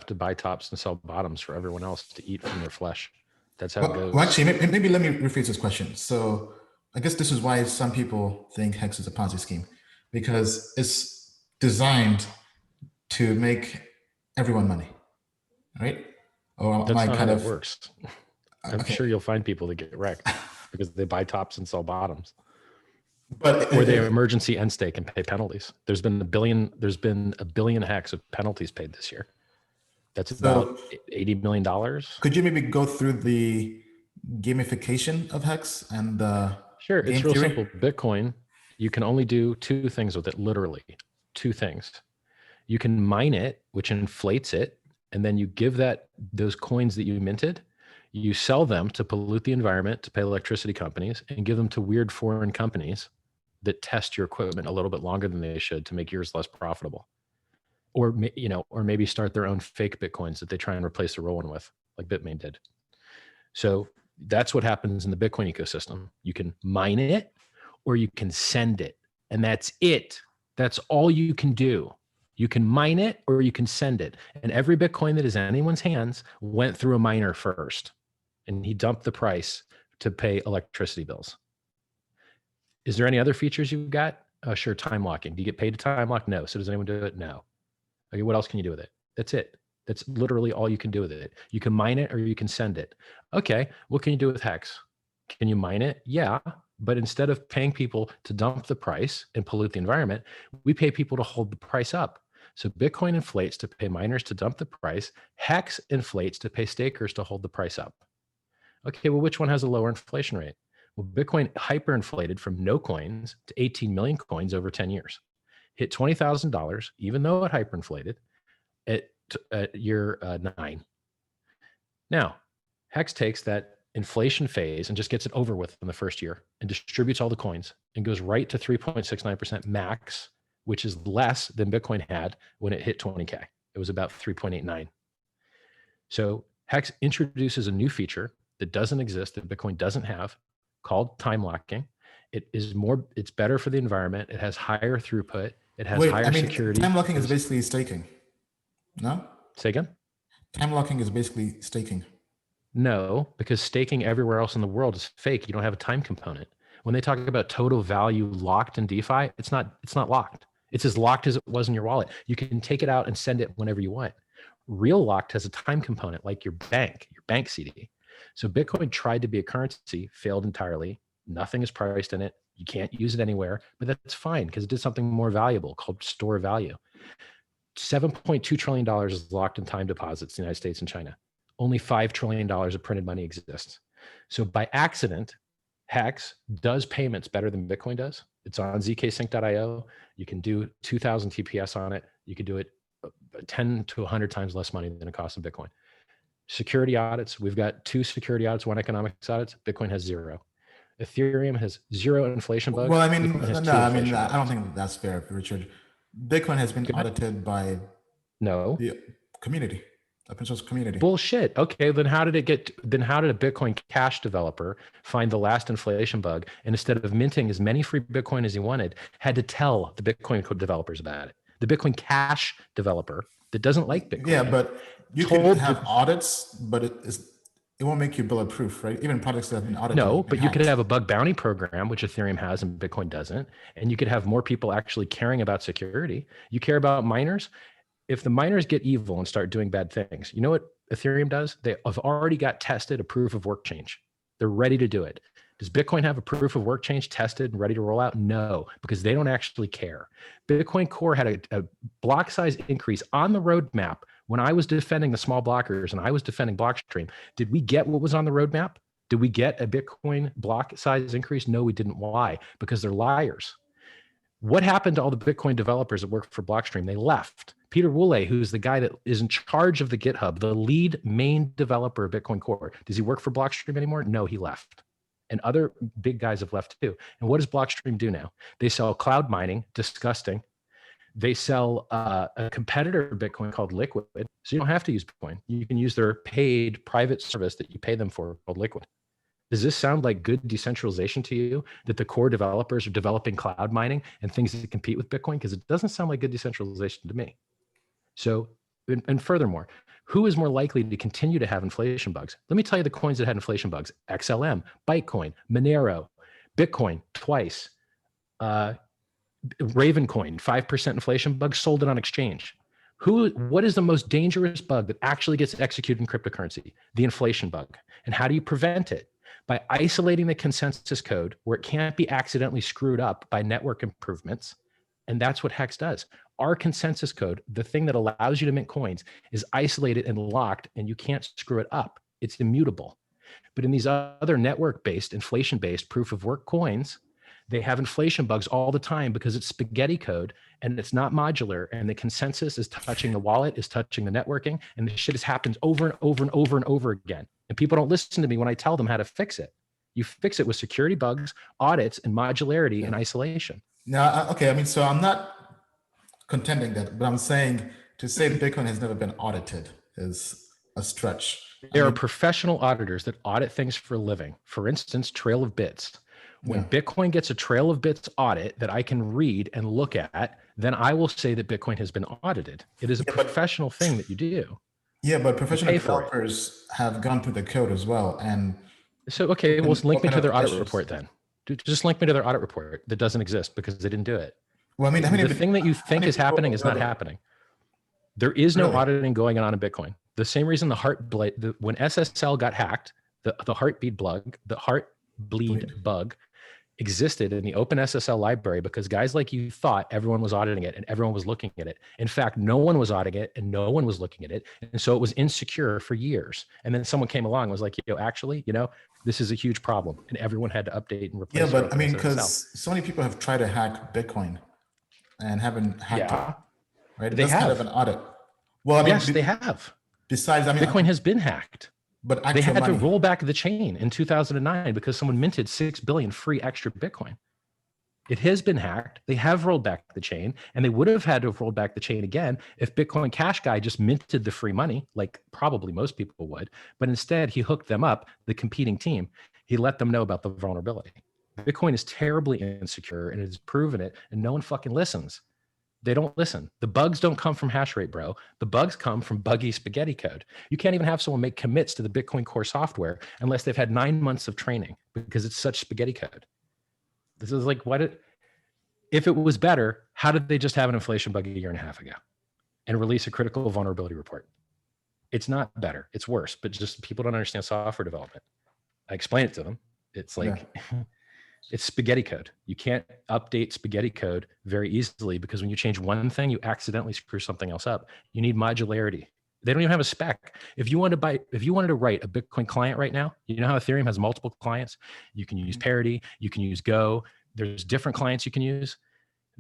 to buy tops and sell bottoms for everyone else to eat from their flesh. That's how it goes. Well, actually, maybe let me rephrase this question. So I guess this is why some people think Hex is a Ponzi scheme, because it's designed to make everyone money, right? Or am That's I not how kind that of works. I'm okay? sure you'll find people that get wrecked because they buy tops and sell bottoms, But or they emergency end stake and pay penalties. There's been a billion Hex of penalties paid this year. That's about $80 million. Could you maybe go through the gamification of Hex and the Sure, game it's real theory? simple. Bitcoin, you can only do two things with it, literally. Two things. You can mine it, which inflates it, and then you give those coins that you minted, you sell them to pollute the environment, to pay electricity companies, and give them to weird foreign companies that test your equipment a little bit longer than they should to make yours less profitable. Or maybe start their own fake Bitcoins that they try and replace the real one with, like Bitmain did. So that's what happens in the Bitcoin ecosystem. You can mine it or you can send it, and that's it. That's all you can do. You can mine it or you can send it. And every Bitcoin that is in anyone's hands went through a miner first, and he dumped the price to pay electricity bills. Is there any other features you've got? Sure, time locking. Do you get paid to time lock? No. So does anyone do it? No. Okay, what else can you do with it? That's it. That's literally all you can do with it. You can mine it or you can send it. Okay, what can you do with Hex? Can you mine it? Yeah, but instead of paying people to dump the price and pollute the environment, we pay people to hold the price up. So Bitcoin inflates to pay miners to dump the price. Hex inflates to pay stakers to hold the price up. Okay, well, which one has a lower inflation rate? Well, Bitcoin hyperinflated from no coins to 18 million coins over 10 years. Hit $20,000, even though it hyperinflated at year 9. Now, Hex takes that inflation phase and just gets it over with in the first year and distributes all the coins and goes right to 3.69% max, which is less than Bitcoin had when it hit 20K. It was about 3.89. So Hex introduces a new feature that doesn't exist, that Bitcoin doesn't have, called time locking. It's better for the environment. It has higher throughput. It has higher security. Time locking is basically staking. No? Say again? Time locking is basically staking. No, because staking everywhere else in the world is fake. You don't have a time component. When they talk about total value locked in DeFi, it's not locked. It's as locked as it was in your wallet. You can take it out and send it whenever you want. Real locked has a time component, like your bank CD. So Bitcoin tried to be a currency, failed entirely. Nothing is priced in it. You can't use it anywhere, but that's fine because it did something more valuable called store of value. $7.2 trillion is locked in time deposits in the United States and China. Only $5 trillion of printed money exists. So by accident, Hex does payments better than Bitcoin does. It's on zksync.io. You can do 2,000 TPS on it. You can do it 10 to 100 times less money than it costs in Bitcoin. Security audits. We've got 2 security audits, 1 economics audits. Bitcoin has 0. Ethereum has 0 inflation bugs. Well, I don't think that's fair, Richard. Bitcoin has been audited by the community, open source community. Bullshit. Okay, then how did a Bitcoin Cash developer find the last inflation bug, and instead of minting as many free Bitcoin as he wanted, had to tell the Bitcoin developers about it? The Bitcoin Cash developer that doesn't like Bitcoin. Yeah, but you can have audits, but it won't make you bulletproof, right? Even products that have been audited. No, but you could have a bug bounty program, which Ethereum has and Bitcoin doesn't. And you could have more people actually caring about security. You care about miners. If the miners get evil and start doing bad things, you know what Ethereum does? They have already got tested a proof of work change. They're ready to do it. Does Bitcoin have a proof of work change tested and ready to roll out? No, because they don't actually care. Bitcoin Core had a block size increase on the roadmap when I was defending the small blockers and I was defending Blockstream. Did we get what was on the roadmap? Did we get a Bitcoin block size increase? No, we didn't. Why? Because they're liars. What happened to all the Bitcoin developers that worked for Blockstream? They left. Peter Wooley, who's the guy that is in charge of the GitHub, the lead main developer of Bitcoin Core, does he work for Blockstream anymore? No, he left. And other big guys have left too. And what does Blockstream do now? They sell cloud mining, disgusting. They sell a competitor of Bitcoin called Liquid. So you don't have to use Bitcoin. You can use their paid private service that you pay them for called Liquid. Does this sound like good decentralization to you, that the core developers are developing cloud mining and things that compete with Bitcoin? Because it doesn't sound like good decentralization to me. So, and furthermore, Who is more likely to continue to have inflation bugs? Let me tell you the coins that had inflation bugs: XLM, Bytecoin, Monero, Bitcoin twice, Ravencoin, 5% inflation bug, sold it on exchange. What is the most dangerous bug that actually gets executed in cryptocurrency? The inflation bug. And how do you prevent it? By isolating the consensus code where it can't be accidentally screwed up by network improvements. And that's what Hex does. Our consensus code, the thing that allows you to mint coins, is isolated and locked, and you can't screw it up. It's immutable. But in these other network-based, inflation-based proof of work coins, they have inflation bugs all the time because it's spaghetti code and it's not modular, and the consensus is touching the wallet, is touching the networking, and the shit has happened over and over and over and over again. And people don't listen to me when I tell them how to fix it. You fix it with security bugs, audits, and modularity and isolation. No, okay. I mean, so I'm not contending that, but I'm saying to say that Bitcoin has never been audited is a stretch. There are professional auditors that audit things for a living. For instance, Trail of Bits. When Bitcoin gets a Trail of Bits audit that I can read and look at, then I will say that Bitcoin has been audited. It is a professional thing that you do. Yeah, but professional developers have gone through the code as well. And so, okay, well, link me to their audit report then. Just link me to their audit report that doesn't exist because they didn't do it. Well, I mean, the thing that you think is happening is not happening. There is no auditing going on in Bitcoin. The same reason when SSL got hacked, the Heartbleed bug existed in the OpenSSL library because guys like you thought everyone was auditing it and everyone was looking at it. In fact, no one was auditing it and no one was looking at it. And so it was insecure for years. And then someone came along and was like, actually, this is a huge problem. And everyone had to update and replace it. Yeah, but I mean, because so many people have tried to hack Bitcoin and haven't hacked it, right? They have. Kind of an audit. Well, I mean, yes, they have. Besides, I mean, Bitcoin has been hacked. But they had to roll back the chain in 2009 because someone minted 6 billion free extra Bitcoin. It has been hacked. They have rolled back the chain, and they would have had to have rolled back the chain again if Bitcoin Cash Guy just minted the free money, like probably most people would. But instead, he hooked them up, the competing team. He let them know about the vulnerability. Bitcoin is terribly insecure, and it has proven it, and no one fucking listens. They don't listen. The bugs don't come from hash rate, bro. The bugs come from buggy spaghetti code. You can't even have someone make commits to the Bitcoin Core software unless they've had 9 months of training because it's such spaghetti code. This is like, if it was better, how did they just have an inflation bug a year and a half ago and release a critical vulnerability report? It's not better. It's worse, but just people don't understand software development. I explain it to them. It's like... Yeah. It's spaghetti code. You can't update spaghetti code very easily because when you change one thing, you accidentally screw something else up. You need modularity. They don't even have a spec. If you wanted to write a Bitcoin client right now, you know how Ethereum has multiple clients? You can use Parity, you can use Go. There's different clients you can use.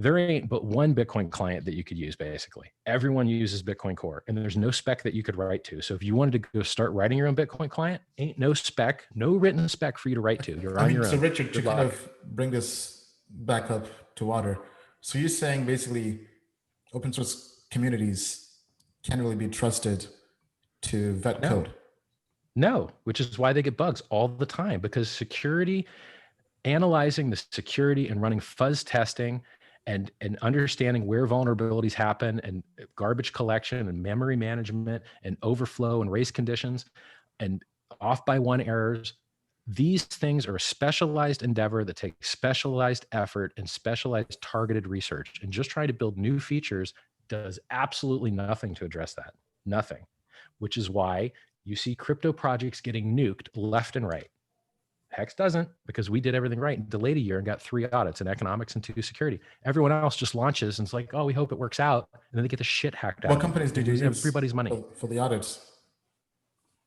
There ain't but one Bitcoin client that you could use, basically. Everyone uses Bitcoin Core, and there's no spec that you could write to. So if you wanted to go start writing your own Bitcoin client, ain't no spec, no written spec for you to write to. You're on your own. So Richard, to kind of bring this back up to water, so you're saying basically open source communities can't really be trusted to vet code? No, which is why they get bugs all the time, because security, analyzing the security and running fuzz testing and understanding where vulnerabilities happen and garbage collection and memory management and overflow and race conditions and off by one errors. These things are a specialized endeavor that takes specialized effort and specialized targeted research. And just trying to build new features does absolutely nothing to address that. Nothing. Which is why you see crypto projects getting nuked left and right. Hex doesn't, because we did everything right and delayed a year and got 3 audits in economics and 2 security. Everyone else just launches and it's like, oh, we hope it works out. And then they get the shit hacked out. What companies did you use? Everybody's money. For the audits?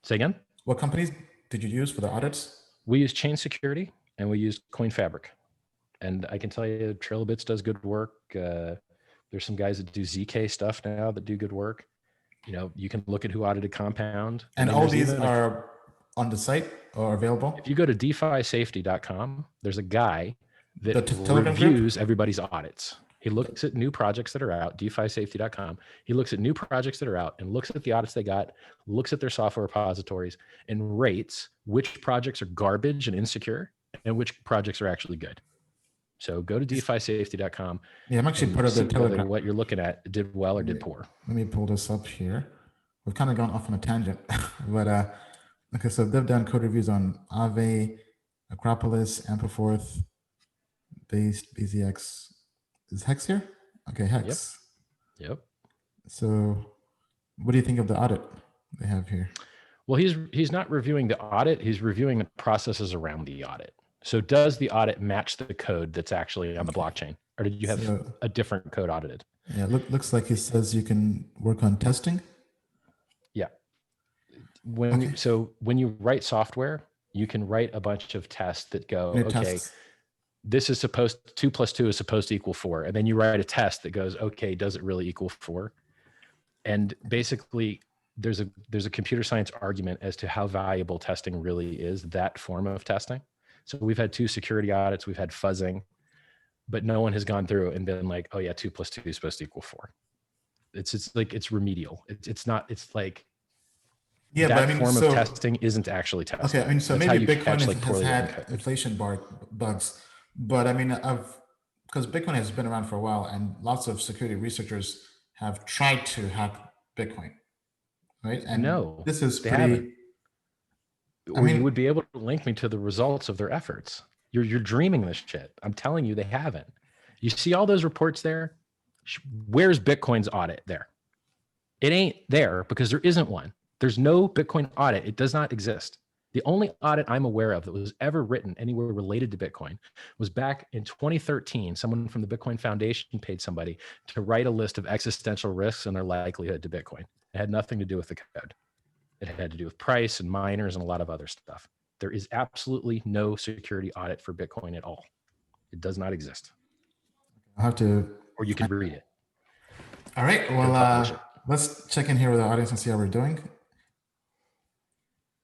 Say again? What companies did you use for the audits? We used Chain Security and we used CoinFabric. And I can tell you, Trail of Bits does good work. There's some guys that do ZK stuff now that do good work. You can look at who audited Compound. And all these are on the site or available? If you go to DeFiSafety.com, there's a guy that reviews everybody's audits. He looks at new projects that are out, DeFiSafety.com. He looks at new projects that are out and looks at the audits they got, looks at their software repositories, and rates which projects are garbage and insecure and which projects are actually good. So go to DeFiSafety.com. Yeah, I'm actually part of the Telegram. What you're looking at did well or did poor. Let me pull this up here. we've kind of gone off on a tangent, but okay, so they've done code reviews on Aave, Acropolis, Ampleforth, BZX. Is Hex here? Okay, Hex. Yep. So what do you think of the audit they have here? Well, he's not reviewing the audit. He's reviewing the processes around the audit. So does the audit match the code that's actually on the blockchain? Or did you have a different code audited? Yeah, looks like he says you can work on testing. Yeah. When you write software, you can write a bunch of tests that go, okay, this is 2 + 2 is supposed to equal 4. And then you write a test that goes, okay, does it really equal 4? And basically there's a computer science argument as to how valuable testing really is, that form of testing. So we've had 2 security audits, we've had fuzzing, but no one has gone through and been like, oh yeah, 2 + 2 is supposed to equal 4. It's like, it's remedial. It's not, it's like, yeah, that but I mean, form of testing isn't actually testing. Okay, I mean, so that's maybe Bitcoin has had inflation bugs, but I mean, because Bitcoin has been around for a while, and lots of security researchers have tried to hack Bitcoin, right? And no, this is pretty. Haven't. Or you would be able to link me to the results of their efforts. You're dreaming this shit. I'm telling you, they haven't. You see all those reports there? Where's Bitcoin's audit there? It ain't there because there isn't one. There's no Bitcoin audit. It does not exist. The only audit I'm aware of that was ever written anywhere related to Bitcoin was back in 2013. Someone from the Bitcoin Foundation paid somebody to write a list of existential risks and their likelihood to Bitcoin. It had nothing to do with the code. It had to do with price and miners and a lot of other stuff. There is absolutely no security audit for Bitcoin at all. It does not exist. I'll have to. Or you can read it. All right. Well, let's check in here with the audience and see how we're doing.